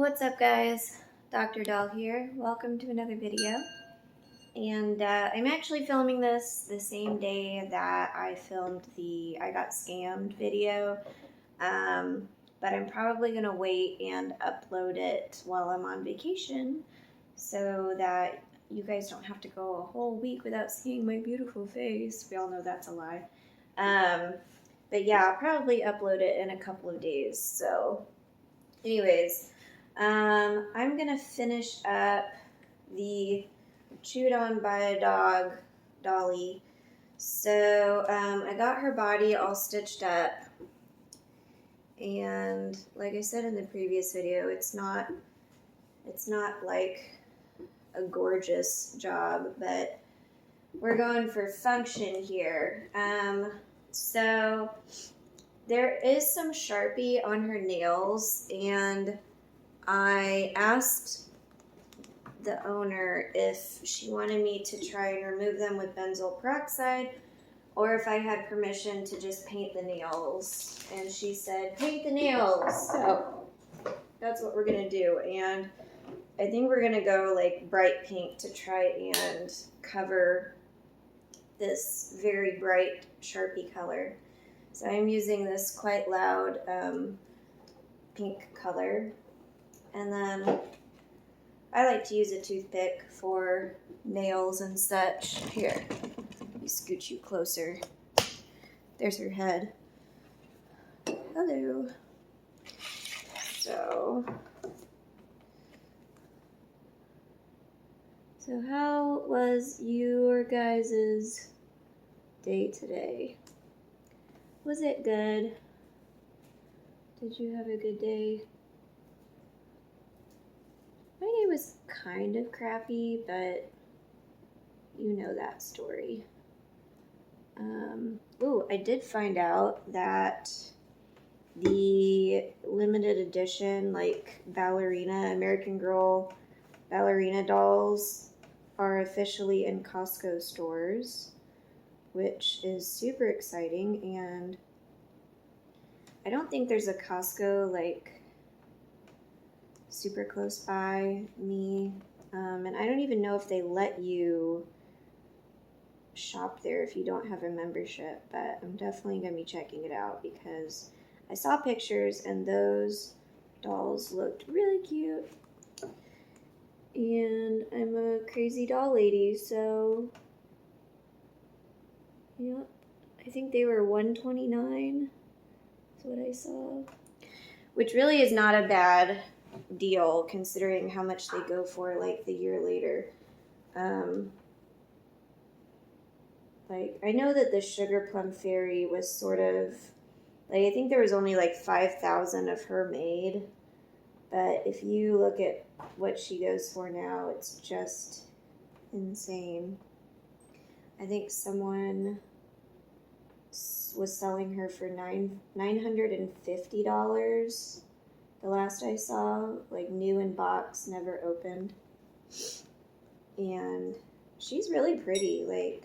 What's up, guys? Dr. Doll here. Welcome to another video. And I'm actually filming this the same day that I filmed the I got scammed video. But I'm probably going to wait and upload it while I'm on vacation so that you guys don't have to go a whole week without seeing my beautiful face. We all know that's a lie. But yeah, I'll probably upload it in a couple of days. So anyways, I'm gonna finish up the Chewed On by a Dog dolly. So I got her body all stitched up, and like I said in the previous video, it's not like a gorgeous job, but we're going for function here. So there is some Sharpie on her nails, and I asked the owner if she wanted me to try and remove them with benzoyl peroxide or if I had permission to just paint the nails. And she said, paint the nails. So that's what we're going to do. And I think we're going to go like bright pink to try and cover this very bright Sharpie color. So I'm using this quite loud pink color. And then I like to use a toothpick for nails and such. Here, let me scoot you closer. There's her head. Hello. So how was your guys' day today? Was it good? Did you have a good day? My day was kind of crappy, but you know that story. I did find out that the limited edition, like American Girl ballerina dolls are officially in Costco stores, which is super exciting, and I don't think there's a Costco like super close by me, and I don't even know if they let you shop there if you don't have a membership, but I'm definitely going to be checking it out because I saw pictures and those dolls looked really cute, and I'm a crazy doll lady, so yeah, I think they were $129. That's what I saw, which really is not a bad deal considering how much they go for like the year later. Like I know that the Sugar Plum Fairy was sort of like, I think there was only like 5,000 of her made, but if you look at what she goes for now, it's just insane. I think someone was selling her for $950 the last I saw, like new in box, never opened. And she's really pretty. Like,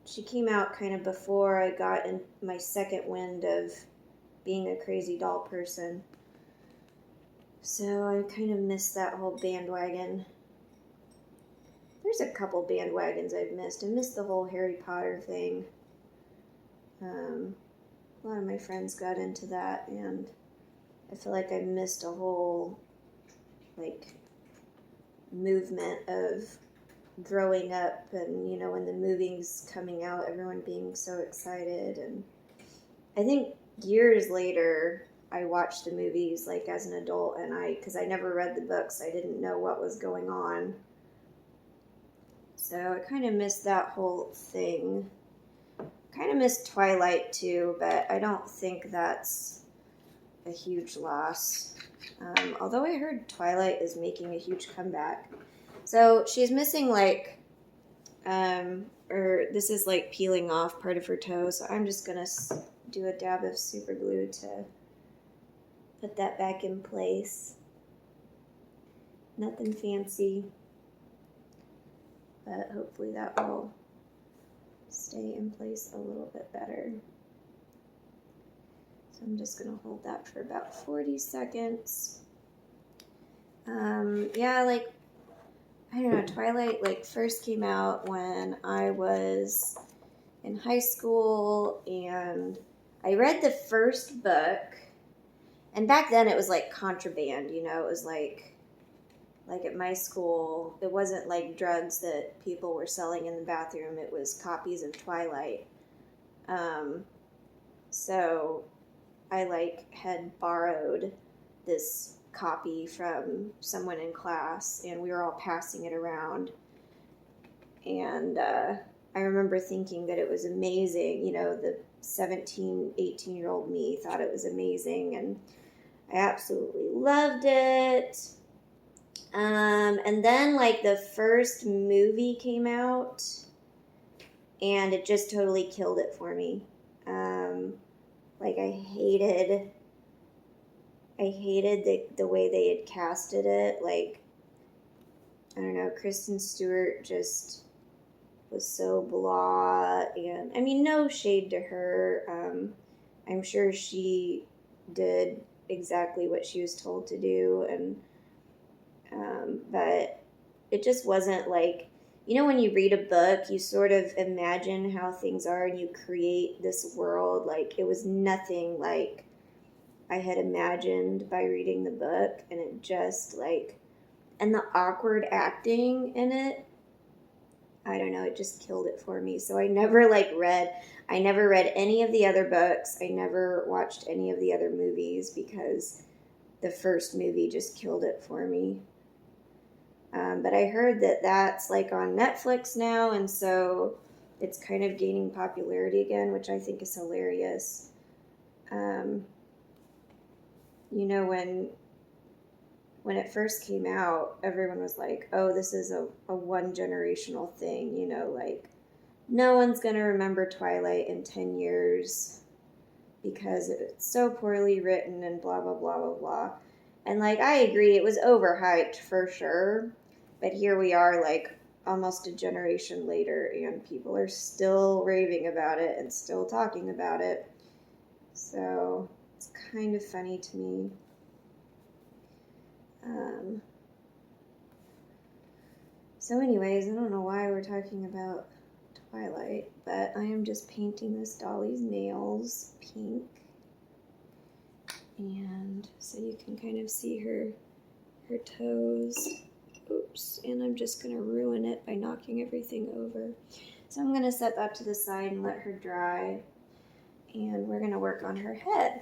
she came out kind of before I got in my second wind of being a crazy doll person. So I kind of missed that whole bandwagon. There's a couple bandwagons I've missed. I missed the whole Harry Potter thing. A lot of my friends got into that, and I feel like I missed a whole, like, movement of growing up and, you know, when the movie's coming out, everyone being so excited. And I think years later, I watched the movies, like, as an adult, and because I never read the books, I didn't know what was going on. So I kind of missed that whole thing. Kind of missed Twilight too, but I don't think that's a huge loss. Although I heard Twilight is making a huge comeback. So she's missing like, or this is like peeling off part of her toe. So I'm just going to do a dab of super glue to put that back in place. Nothing fancy, but hopefully that will stay in place a little bit better. So I'm just going to hold that for about 40 seconds. Yeah, like, I don't know, Twilight, like, first came out when I was in high school, and I read the first book, and back then it was, like, contraband, you know, it was, like at my school, it wasn't, like, drugs that people were selling in the bathroom, it was copies of Twilight. So I, like, had borrowed this copy from someone in class, and we were all passing it around, and I remember thinking that it was amazing. You know, the 17, 18-year-old me thought it was amazing, and I absolutely loved it. And then, like, the first movie came out, and it just totally killed it for me. Like, I hated the way they had casted it. Like, I don't know, Kristen Stewart just was so blah, and I mean, no shade to her. I'm sure she did exactly what she was told to do, and but it just wasn't like, you know, when you read a book, you sort of imagine how things are and you create this world. Like, it was nothing like I had imagined by reading the book, and it just, like, and the awkward acting in it, I don't know, it just killed it for me. So I never read any of the other books. I never watched any of the other movies because the first movie just killed it for me. But I heard that that's, like, on Netflix now, and so it's kind of gaining popularity again, which I think is hilarious. You know, when it first came out, everyone was like, oh, this is a one-generational thing, you know, like, no one's going to remember Twilight in 10 years because it's so poorly written and blah, blah, blah, blah, blah. And, like, I agree, it was overhyped for sure, but here we are, like, almost a generation later, and people are still raving about it and still talking about it. So it's kind of funny to me. So anyways, I don't know why we're talking about Twilight, but I am just painting this dolly's nails pink. And so you can kind of see her toes. Oops, and I'm just going to ruin it by knocking everything over. So I'm going to set that to the side and let her dry. And we're going to work on her head.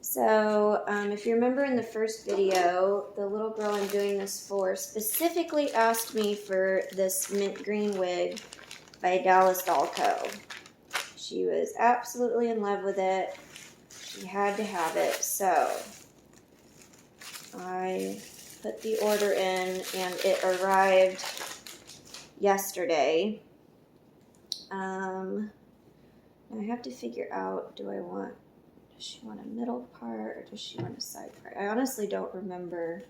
So if you remember in the first video, the little girl I'm doing this for specifically asked me for this mint green wig by Dallas Doll Co. She was absolutely in love with it. She had to have it. So I put the order in, and it arrived yesterday. I have to figure out, does she want a middle part or does she want a side part? I honestly don't remember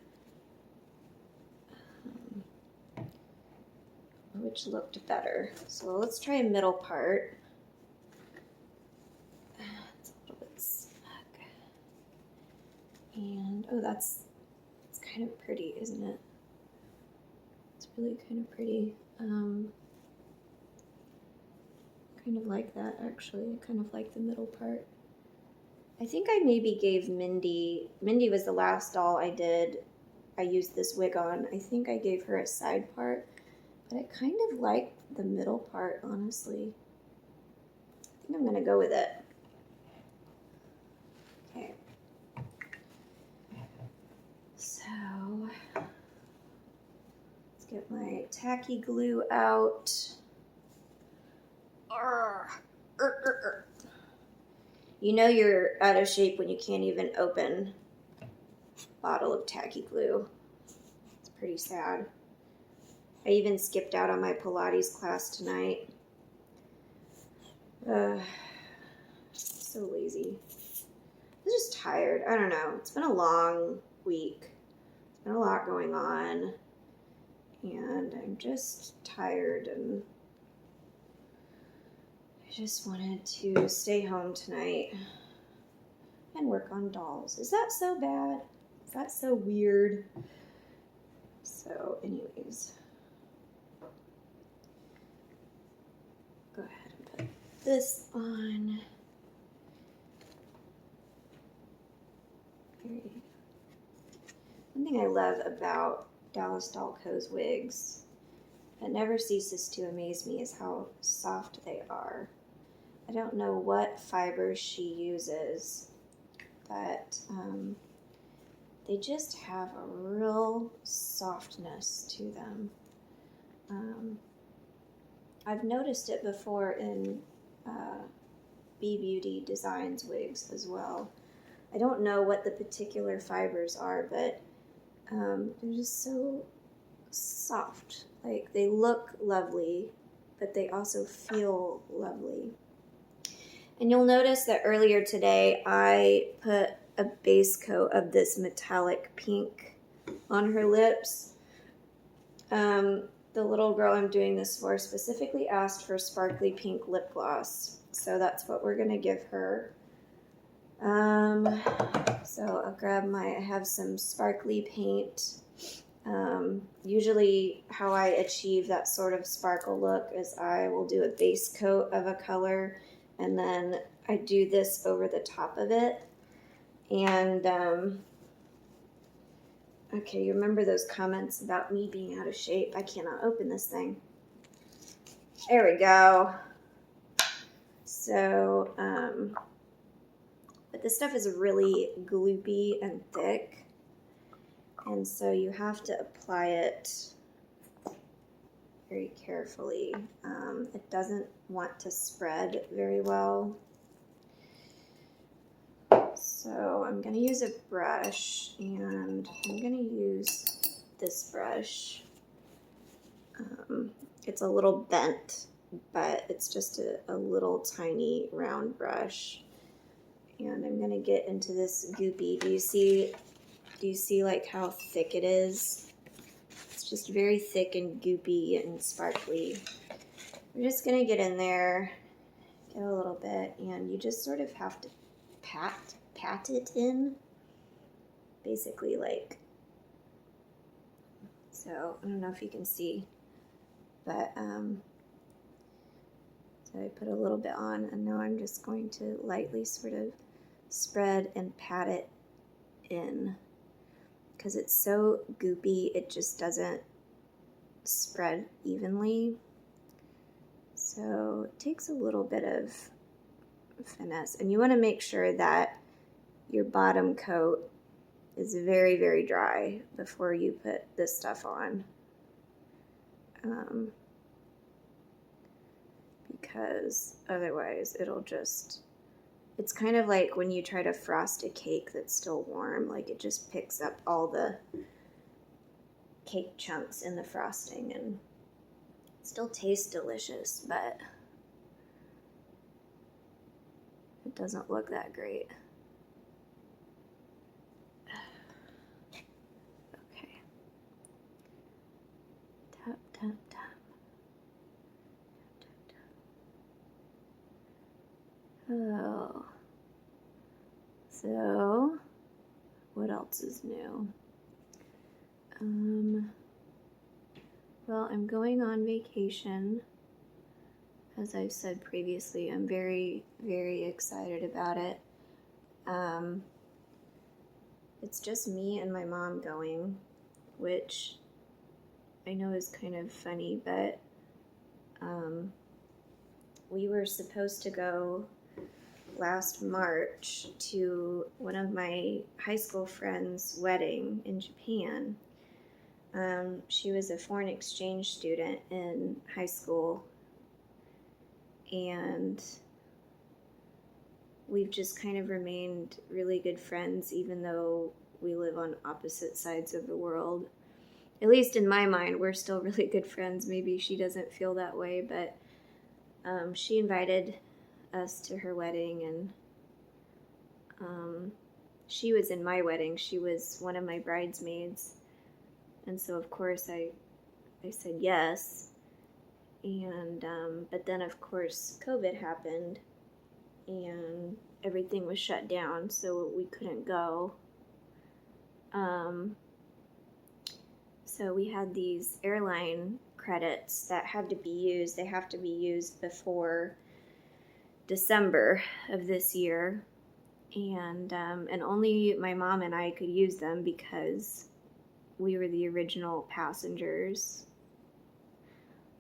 which looked better. So let's try a middle part. It's a little bit snug. And, oh, it's kind of pretty, isn't it? It's really kind of pretty. Kind of like that, actually. I kind of like the middle part. I think I maybe gave Mindy was the last doll I used this wig on. I think I gave her a side part, but I kind of like the middle part, honestly. I think I'm going to go with it. Okay. So, let's get my tacky glue out. You know you're out of shape when you can't even open a bottle of tacky glue. It's pretty sad. I even skipped out on my Pilates class tonight. So lazy. I'm just tired. I don't know. It's been a long week. There's been a lot going on. And I'm just tired, and I just wanted to stay home tonight. and work on dolls. Is that so bad? Is that so weird? So anyways, go ahead and put this on. One thing I love about Dallas Doll Co.'s wigs that never ceases to amaze me is how soft they are. I don't know what fibers she uses, but they just have a real softness to them. I've noticed it before in B Beauty Designs wigs as well. I don't know what the particular fibers are, but they're just so soft. Like, they look lovely, but they also feel lovely. And you'll notice that earlier today I put a base coat of this metallic pink on her lips. The little girl I'm doing this for specifically asked for sparkly pink lip gloss, so that's what we're gonna give her. So I'll grab I have some sparkly paint. Usually how I achieve that sort of sparkle look is I will do a base coat of a color, and then I do this over the top of it. And, okay, you remember those comments about me being out of shape? I cannot open this thing. There we go. So, but this stuff is really gloopy and thick, and so you have to apply it very carefully. It doesn't want to spread very well. So I'm going to use a brush, and I'm going to use this brush. It's a little bent, but it's just a little tiny round brush. And I'm going to get into this goopy. Do you see like how thick it is? It's just very thick and goopy and sparkly. We're just going to get in there, get a little bit, and you just sort of have to pat it in, basically, like so. I don't know if you can see, but so I put a little bit on, and now I'm just going to lightly sort of spread and pat it in, because it's so goopy it just doesn't spread evenly. So it takes a little bit of finesse, and you want to make sure that your bottom coat is very, very dry before you put this stuff on, because otherwise it's kind of like when you try to frost a cake that's still warm, like it just picks up all the cake chunks in the frosting, and it still tastes delicious, but it doesn't look that great. Okay. Tap, tap, tap. Tap, tap, tap. Oh. So, what else is new? Well, I'm going on vacation. As I've said previously, I'm very, very excited about it. It's just me and my mom going, which I know is kind of funny, but we were supposed to go last March to one of my high school friends' wedding in Japan. She was a foreign exchange student in high school, and we've just kind of remained really good friends, even though we live on opposite sides of the world. At least in my mind, we're still really good friends. Maybe she doesn't feel that way, but she invited us to her wedding, and she was in my wedding. She was one of my bridesmaids, and so of course I said yes. And but then of course COVID happened, and everything was shut down, so we couldn't go. So we had these airline credits that had to be used. They have to be used before December of this year. And only my mom and I could use them because we were the original passengers.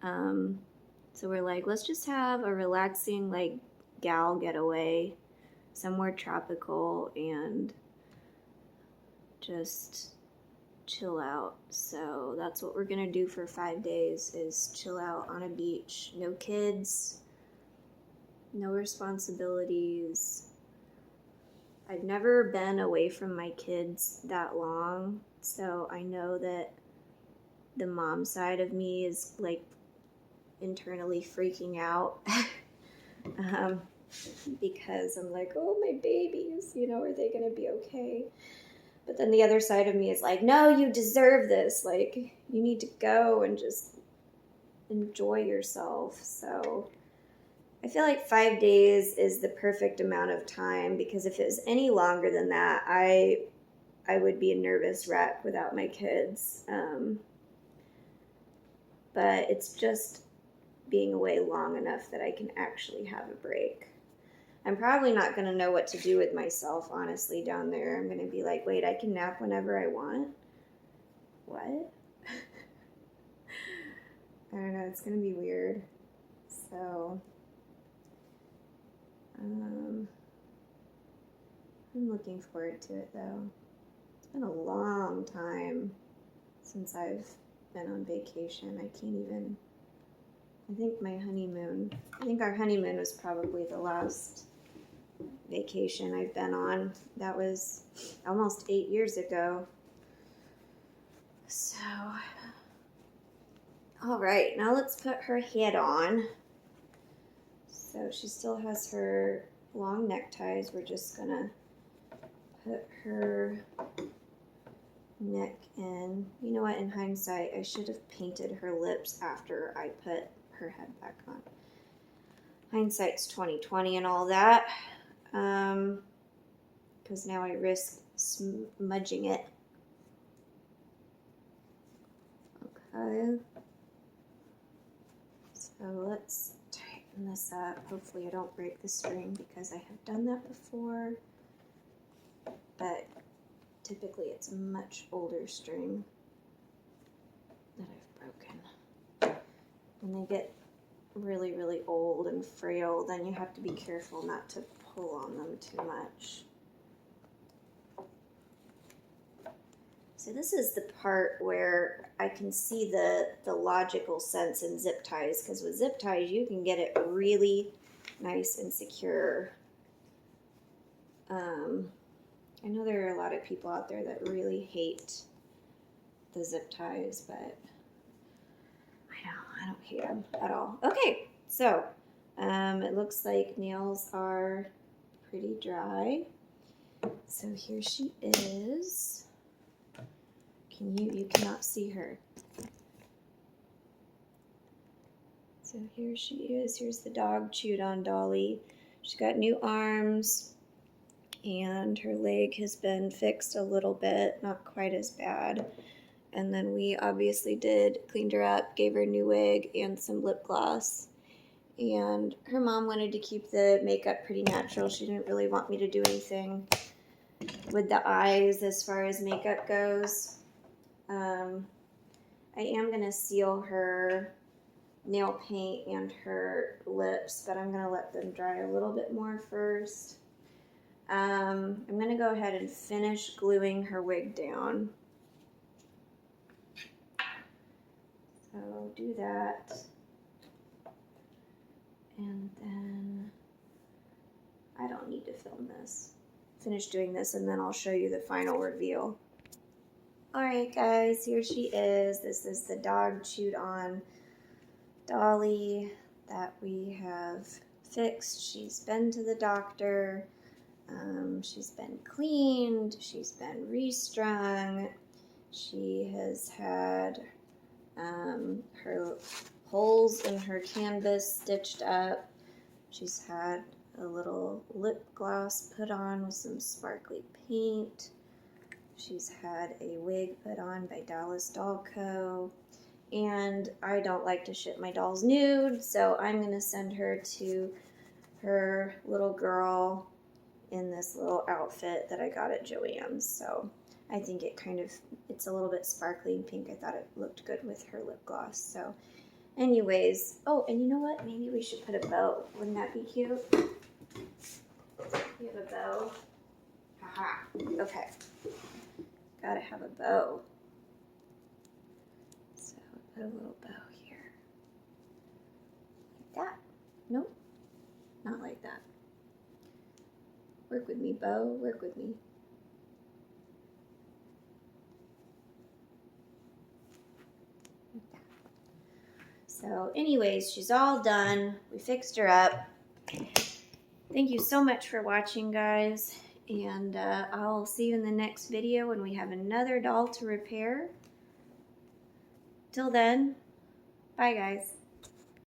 So we're like, let's just have a relaxing, like, gal getaway somewhere tropical and just chill out. So that's what we're gonna do for 5 days, is chill out on a beach. No kids, no responsibilities. I've never been away from my kids that long, so I know that the mom side of me is like internally freaking out because I'm like, oh, my babies, you know, are they gonna be okay? But then the other side of me is like, no, you deserve this. Like, you need to go and just enjoy yourself. So I feel like 5 days is the perfect amount of time, because if it was any longer than that, I would be a nervous wreck without my kids. But it's just being away long enough that I can actually have a break. I'm probably not going to know what to do with myself, honestly, down there. I'm going to be like, wait, I can nap whenever I want? What? I don't know, it's going to be weird. So, I'm looking forward to it, though. It's been a long time since I've been on vacation. I think our honeymoon was probably the last vacation I've been on. That was almost 8 years ago. So, all right, now let's put her head on. So she still has her long neckties. We're just gonna put her neck in. You know what, in hindsight, I should have painted her lips after I put her head back on. Hindsight's 20/20 and all that. Because now I risk smudging it. Okay. So let's tighten this up. Hopefully I don't break the string, because I have done that before. But typically it's a much older string that I've broken. When they get really, really old and frail, then you have to be careful not to pull on them too much. So this is the part where I can see the logical sense in zip ties, because with zip ties you can get it really nice and secure. I know there are a lot of people out there that really hate the zip ties, but I don't hate them at all. Okay, so it looks like nails are pretty dry. So here she is. You cannot see her. So here she is. Here's the dog chewed on Dolly. She's got new arms, and her leg has been fixed a little bit, not quite as bad. And then we obviously cleaned her up, gave her a new wig and some lip gloss. And her mom wanted to keep the makeup pretty natural. She didn't really want me to do anything with the eyes as far as makeup goes. I am going to seal her nail paint and her lips, but I'm going to let them dry a little bit more first. I'm going to go ahead and finish gluing her wig down. So do that. And then I don't need to film this. Finish doing this, and then I'll show you the final reveal. Alright guys, here she is. This is the dog chewed on Dolly that we have fixed. She's been to the doctor. She's been cleaned. She's been restrung. She has had her holes in her canvas stitched up. She's had a little lip gloss put on with some sparkly paint. She's had a wig put on by Dallas Doll Co. And I don't like to ship my dolls nude, so I'm going to send her to her little girl in this little outfit that I got at Joann's. So I think it's a little bit sparkly and pink. I thought it looked good with her lip gloss. So anyways, oh, and you know what? Maybe we should put a bow. Wouldn't that be cute? You have a bow? Aha. Okay. Gotta have a bow. So put a little bow here. Like that. Nope. Not like that. Work with me, bow. Work with me. Like that. So anyways, she's all done. We fixed her up. Thank you so much for watching, guys. And I'll see you in the next video when we have another doll to repair. Till then, bye guys.